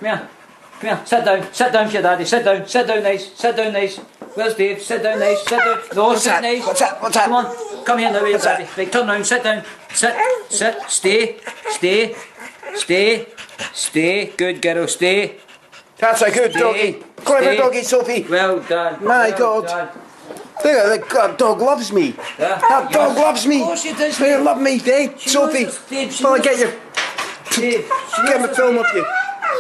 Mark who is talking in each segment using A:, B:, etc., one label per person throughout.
A: Come here. Come here. Sit down. Sit down for your daddy. Sit down. Sit down nice. Sit down nice. Where's Dave? Sit down nice. Sit down. No,
B: What's
A: sit
B: that?
A: nice.
B: What's that? What's that?
A: Come on. Come here now, your daddy. Right, turn round. Sit down. Sit. Sit. Stay. Stay. Stay. Stay. Good girl. Stay.
B: That's a good
A: Stay.
B: doggy. Clever
A: Stay.
B: doggy, Sophie.
A: Well done.
B: My
A: well
B: God.
A: Done.
B: Look at that dog loves me.
A: Yeah.
B: That dog loves me.
A: Of course she does.
B: They love me, Dave.
A: She
B: Sophie.
A: knows, Dave, she
B: Well, I
A: knows
B: get you.
A: Dave, she
B: Get
A: knows
B: me film of you.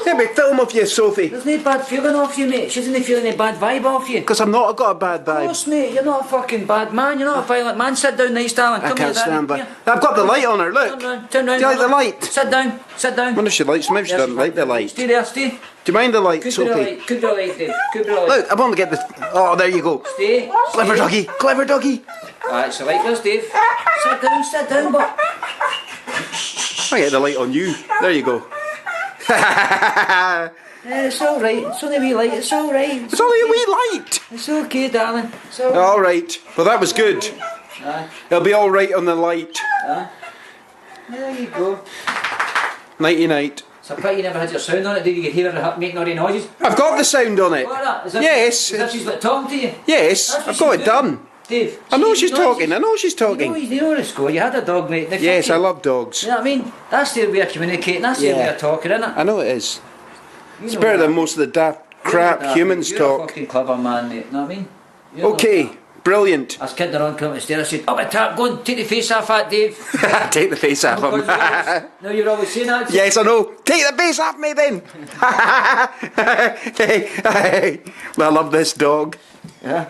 B: Get me film of you, Sophie.
A: There's no bad feeling off you, mate. She doesn't feel any bad vibe off you.
B: Because I'm not got a bad
A: Of
B: vibe.
A: course, mate. You're not a fucking bad man. You're not a violent man. Sit down nice, darling.
B: I
A: Come
B: can't
A: here,
B: stand
A: Daddy.
B: by.
A: Here.
B: I've got the light on her,
A: Turn
B: look.
A: round. Turn round.
B: Do you like the light?
A: Sit down. Sit down.
B: I wonder if she likes, maybe she doesn't like the light.
A: Stay there. Stay.
B: Do you mind the light,
A: Could be the
B: Sophie?
A: light. Could be the light, Dave. Could be the light.
B: Look, I want to get the... Oh, there you go.
A: Stay.
B: Clever doggy. Clever doggy.
A: Alright, so like this, Dave. Sit down, but...
B: I get the light on you. There you go.
A: It's alright. It's only a wee light. It's alright.
B: It's only a wee light.
A: It's okay, darling. It's alright.
B: All right. Well, that was good.
A: Aye.
B: It'll be all right on the light.
A: Aye. There you go.
B: Nighty night.
A: It's a pity you never had your sound on it, did you? You could hear her making all the noises.
B: I've got the sound on it.
A: What that? Is that
B: Yes.
A: Is that she's like talking to you?
B: Yes,
A: That's what
B: I've got
A: she's
B: it
A: doing.
B: done.
A: Dave.
B: I know
A: she's
B: she's
A: noises.
B: talking. I know she's
A: You
B: talking.
A: know the score. You had a dog, mate.
B: Yes, I love dogs.
A: You know what I mean? That's their way of communicating. That's their
B: Yeah.
A: way of talking, isn't it?
B: I know it is.
A: You
B: It's
A: know
B: better
A: that.
B: than most of the daft crap
A: You're
B: humans
A: you're
B: talk.
A: a fucking clever man, mate. You know what I mean? You're not
B: Okay,
A: that.
B: brilliant.
A: I was kidding around, coming upstairs. I said, "Oh, my tap, go and take the face off that, Dave."
B: Take the face off him.
A: No, you're always saying that.
B: Yes, I know. Take the face off me then. Well, I love this dog.
A: Yeah.